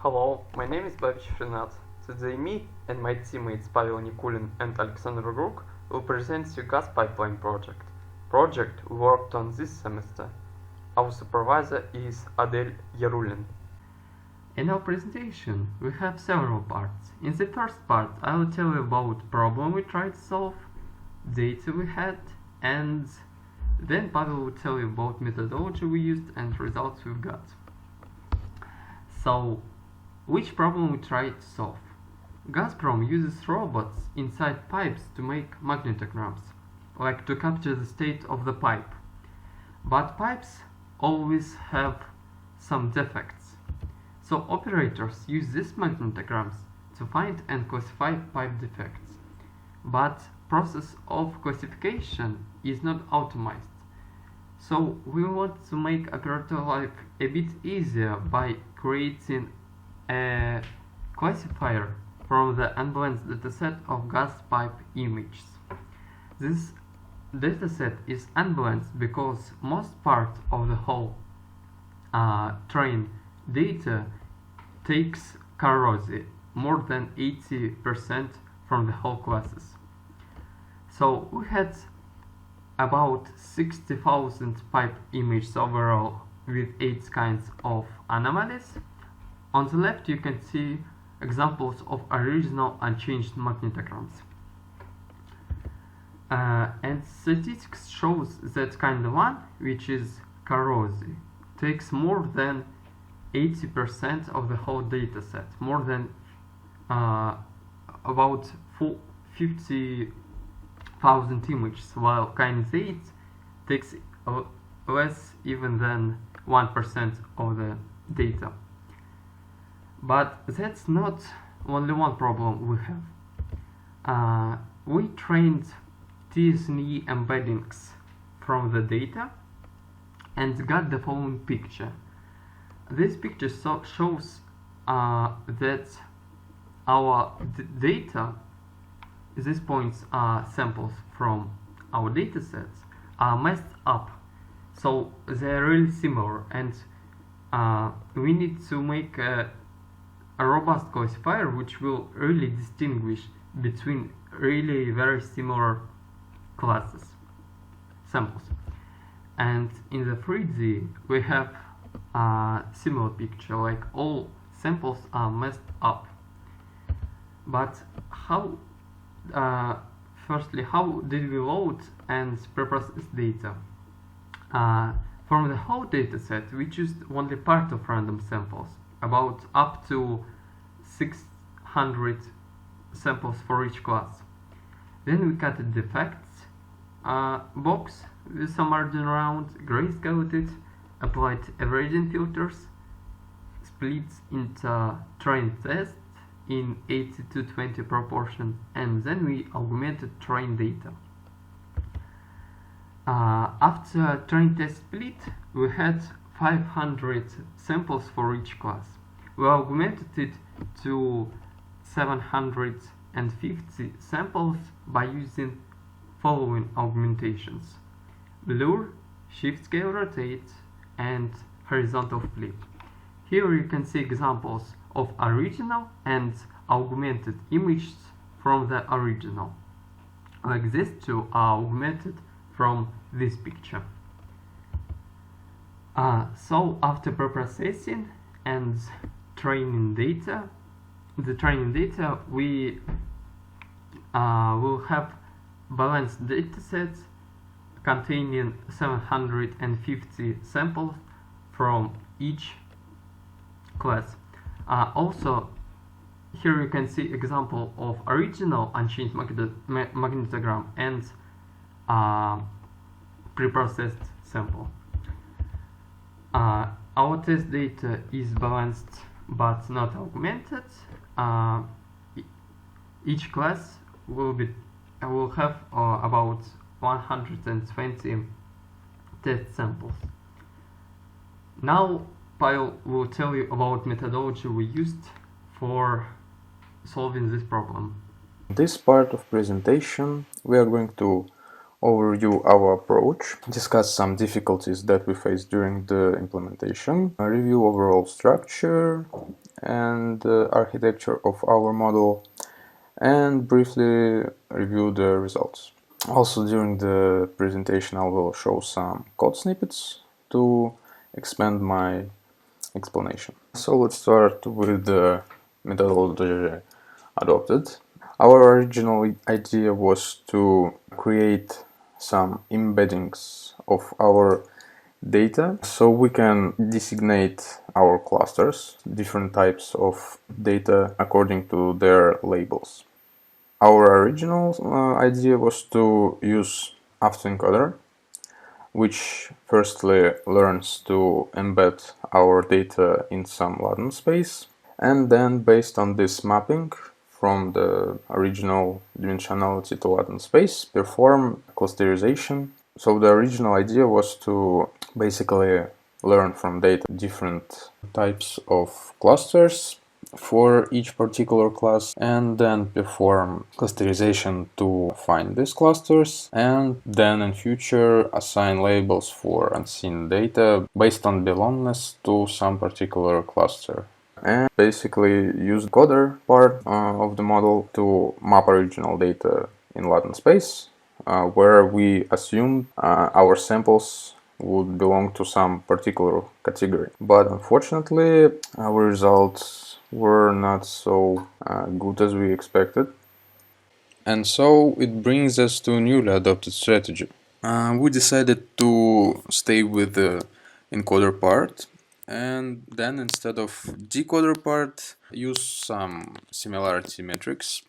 Hello, my name is Babichev Rinat. Today me and my teammates Pavel Nikulin and Gruk will present you gas pipeline project we worked on this semester. Our supervisor is Adel Yarulin. In our presentation, we have several parts. In the first part, I will tell you about problem we tried to solve, data we had, and then Pavel will tell you about methodology we used and results we've got. So, which problem we tried to solve? Gazprom uses robots inside pipes to make magnetograms, like to capture the state of the pipe. But pipes always have some defects. So operators use these magnetograms to find and classify pipe defects. But process of classification is not automated. So we want to make operator life a bit easier by creating a classifier from the unbalanced dataset of gas pipe images. This dataset is unbalanced because most part of the whole train data takes corrosive, more than 80% from the whole classes. So we had about 60,000 pipe images overall with 8 kinds of anomalies. On the left you can see examples of original unchanged magnetograms. And statistics shows that kind 1, which is corrosive, takes more than 80% of the whole dataset, more than about 50,000 images, while kind 8 takes less even than 1% of the data. But that's not only one problem we have. We trained TSNE embeddings from the data and got the following picture. This picture shows that our data, these points are samples from our datasets, are messed up. So they're really similar, and we need to make a robust classifier which will really distinguish between really very similar classes, samples. And in the 3D we have a similar picture, like all samples are messed up. But how, firstly, how did we load and preprocess data? From the whole dataset we choose only part of random samples, about up to 600 samples for each class. Then we cut a defects box with some margin around, grayscaled it, applied averaging filters, split into train test in 80:20 proportion, and then we augmented train data. After train test split, we had 500 samples for each class. We augmented it to 750 samples by using following augmentations: blur, shift scale rotate, and horizontal flip. Here you can see examples of original and augmented images from the original. Like these two are augmented from this picture. So after preprocessing and training data, we will have balanced datasets containing 750 samples from each class. Also, here you can see example of original unchanged magnetogram and preprocessed sample. Our test data is balanced but not augmented. Each class will have about 120 test samples. Now Pavel will tell you about methodology we used for solving this problem. In this part of presentation we are going to overview our approach, discuss some difficulties that we faced during the implementation, review overall structure and architecture of our model, and briefly review the results. Also, during the presentation I will show some code snippets to expand my explanation. So let's start with the methodology adopted. Our original idea was to create some embeddings of our data so we can designate our clusters, different types of data according to their labels. Our original idea was to use Autoencoder, which firstly learns to embed our data in some latent space, and then based on this mapping from the original dimensionality to latent space, perform clusterization. So the original idea was to basically learn from data different types of clusters for each particular class and then perform clusterization to find these clusters, and then in future assign labels for unseen data based on belongingness to some particular cluster, and basically use the coder part of the model to map original data in latent space, where we assumed our samples would belong to some particular category. But unfortunately, our results were not so good as we expected. And so it brings us to a newly adopted strategy. We decided to stay with the encoder part, and then instead of decoder part, use some similarity metrics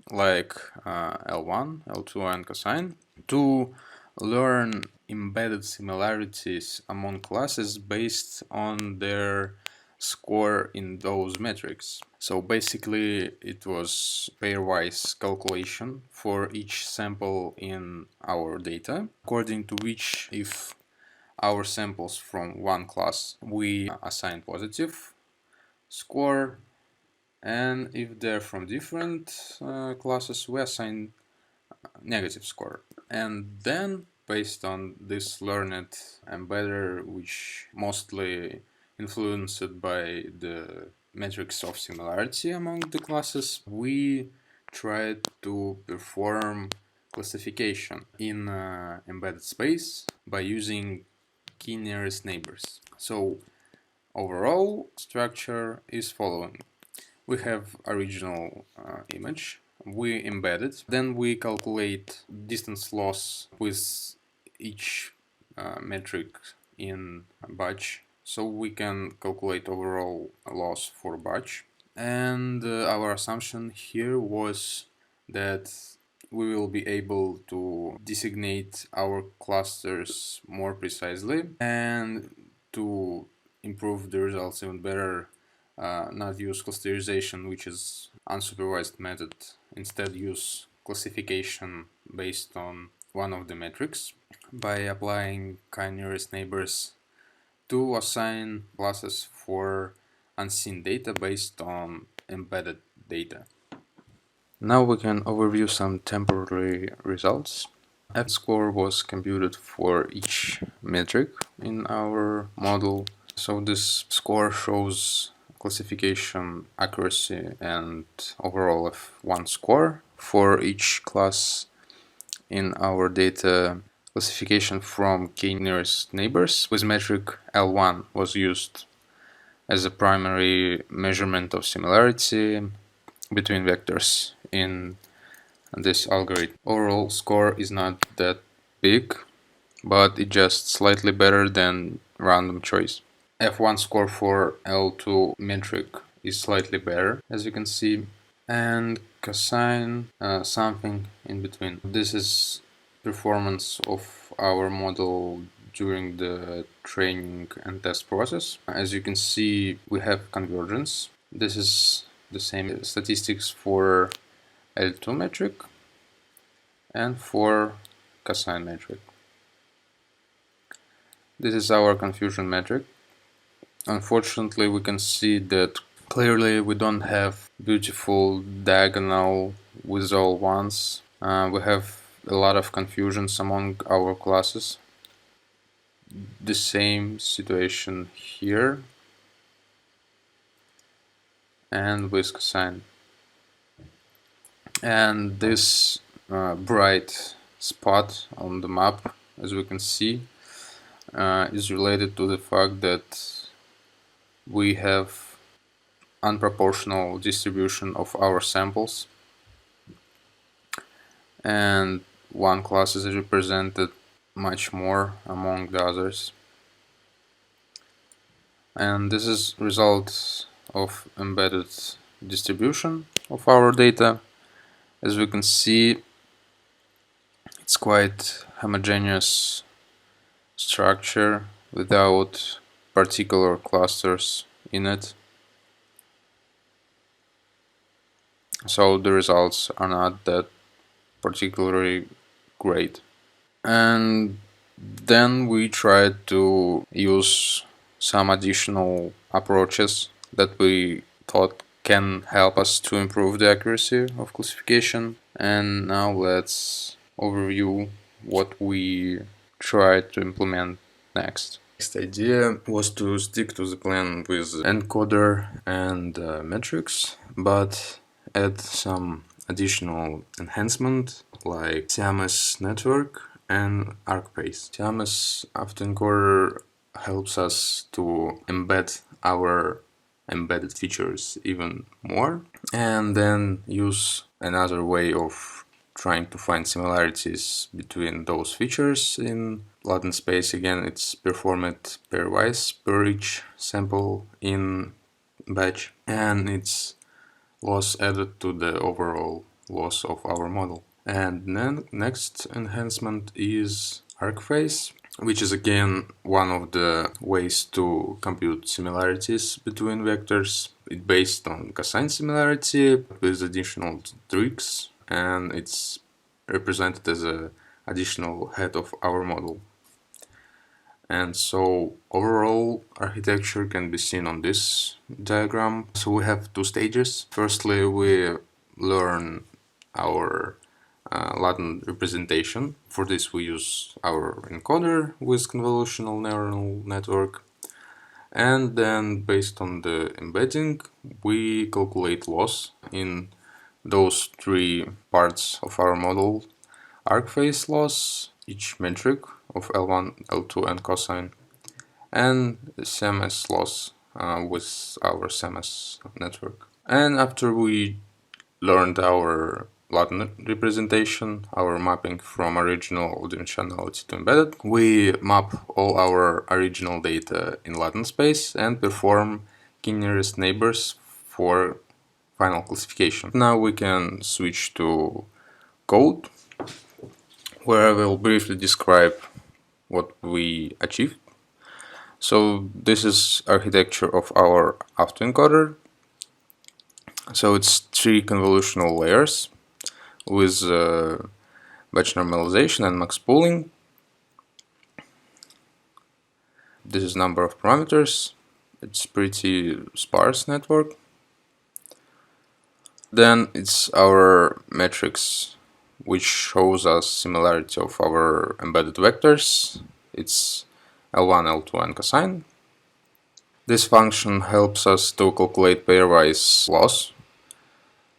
like L1, L2 and Cosine to learn embedded similarities among classes based on their score in those metrics. So basically it was pairwise calculation for each sample in our data, according to which if our samples from one class we assign positive score, and if they're from different classes we assign negative score. And then based on this learned embedder, which mostly influenced by the metrics of similarity among the classes, we tried to perform classification in embedded space by using key nearest neighbors. So overall structure is following. We have original image, we embed it, then we calculate distance loss with each metric in batch, so we can calculate overall loss for batch. And our assumption here was that we will be able to designate our clusters more precisely and to improve the results even better, not use clusterization, which is unsupervised method, instead use classification based on one of the metrics by applying k-nearest neighbors to assign classes for unseen data based on embedded data. Now we can overview some temporary results. F score was computed for each metric in our model. So this score shows classification accuracy and overall F1 score for each class in our data. Classification from k nearest neighbors with metric L1 was used as a primary measurement of similarity between vectors in this algorithm. Overall score is not that big, but it's just slightly better than random choice. F1 score for L2 metric is slightly better, as you can see, and cosine something in between. This is performance of our model during the training and test process. As you can see, we have convergence. This is the same statistics for L2 metric and for cosine metric. This is our confusion metric. Unfortunately, we can see that clearly we don't have beautiful diagonal with all ones. We have a lot of confusions among our classes. The same situation here and with Cosine. And this bright spot on the map, as we can see, is related to the fact that we have unproportional distribution of our samples, and one class is represented much more among the others. And this is result of embedded distribution of our data. As we can see, it's quite homogeneous structure without particular clusters in it. So the results are not that particularly great. And then we tried to use some additional approaches that we thought can help us to improve the accuracy of classification. And now let's overview what we tried to implement next. Next idea was to stick to the plan with encoder and metrics, but add some additional enhancement like Siamese network and ArcFace. Siamese Autoencoder helps us to embed our embedded features even more, and then use another way of trying to find similarities between those features in latent space. Again, it's performed pairwise per each sample in batch, and it's loss added to the overall loss of our model. And then next enhancement is ArcFace, which is again one of the ways to compute similarities between vectors. It's based on cosine similarity with additional tricks, and it's represented as an additional head of our model. And so overall architecture can be seen on this diagram. So we have two stages. Firstly, we learn our latent representation. For this we use our encoder with convolutional neural network. And then based on the embedding, we calculate loss in those three parts of our model: ArcFace loss, each metric of L1, L2 and cosine, and Siamese loss with our Siamese network. And after we learned our latent representation, our mapping from original dimensionality to embedded, we map all our original data in latent space and perform k-nearest neighbors for final classification. Now we can switch to code, where I will briefly describe what we achieved. So this is architecture of our autoencoder. So it's three convolutional layers with batch normalization and max pooling. This is number of parameters. It's pretty sparse network. Then it's our metrics, which shows us similarity of our embedded vectors. It's L1, L2 and cosine. This function helps us to calculate pairwise loss.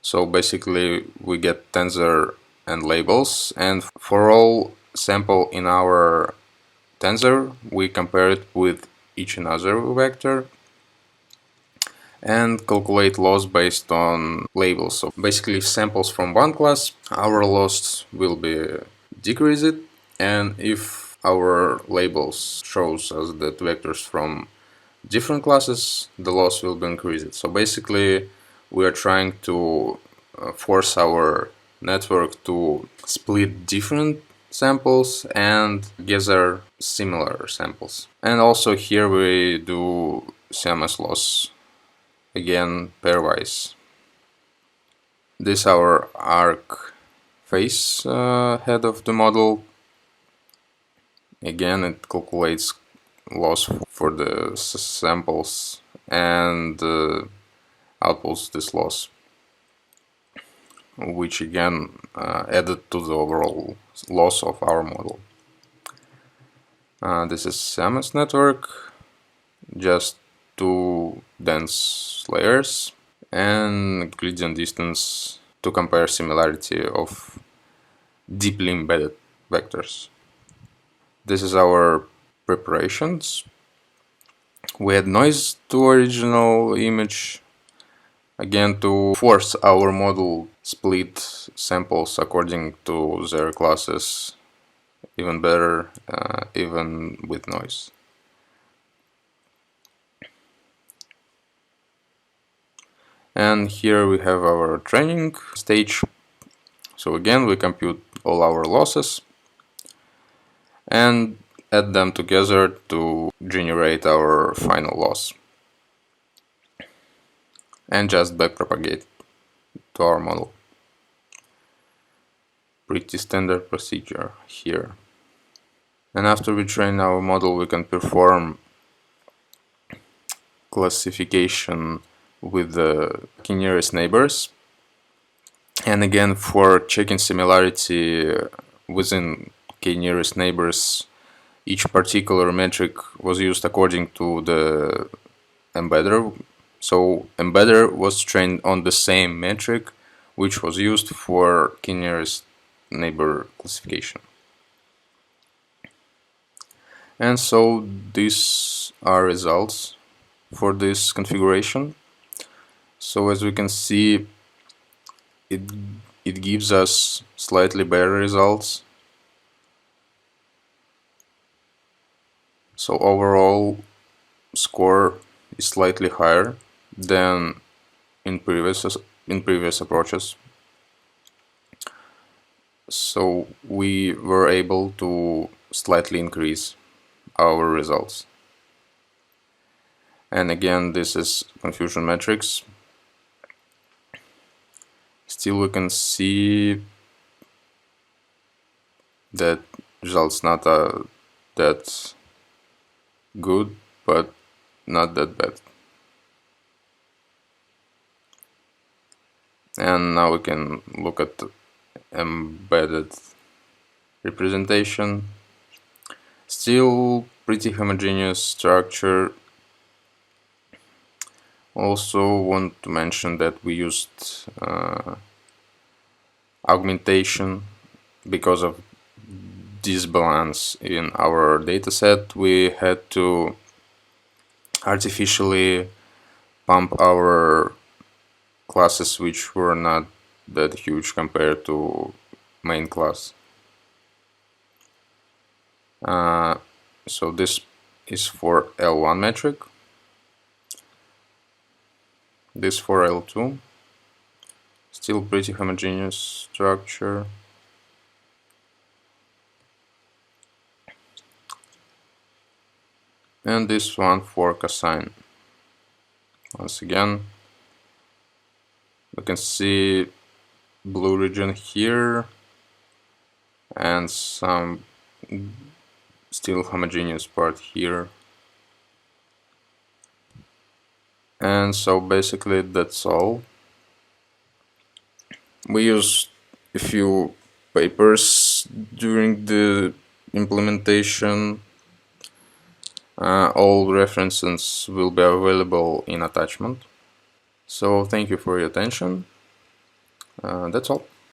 So basically we get tensor and labels, and for all sample in our tensor we compare it with each another vector and calculate loss based on labels. So basically if samples from one class, our loss will be decreased, and if our labels shows us that vectors from different classes, the loss will be increased. So basically we are trying to force our network to split different samples and gather similar samples. And also here we do Siamese loss, again pairwise. This is our ArcFace head of the model. Again, it calculates loss for the samples and outputs this loss. which again added to the overall loss of our model. This is Siamese network, just two dense layers and Euclidean distance to compare similarity of deeply embedded vectors. This is our preparations. We add noise to original image, again to force our model split samples according to their classes even better, even with noise. And here we have our training stage. So again, we compute all our losses and add them together to generate our final loss. And just backpropagate to our model. Pretty standard procedure here. And after we train our model, we can perform classification with the nearest neighbors. And again, for checking similarity within k-nearest neighbors, each particular metric was used according to the embedder. So embedder was trained on the same metric which was used for k-nearest neighbor classification. And so these are results for this configuration. So as we can see, it gives us slightly better results. So overall score is slightly higher than in previous approaches. So we were able to slightly increase our results. And again, this is confusion matrix. Still we can see that results not that good, but not that bad. And now we can look at the embedded representation. Still pretty homogeneous structure. Also want to mention that we used augmentation because of disbalance in our dataset. We had to artificially pump our classes which were not that huge compared to main class. So this is for L1 metric, this for L2, still pretty homogeneous structure. And this one for Cosine. Once again, we can see blue region here and some still homogeneous part here. And so basically that's all. We used a few papers during the implementation. All references will be available in attachment. So thank you for your attention. That's all.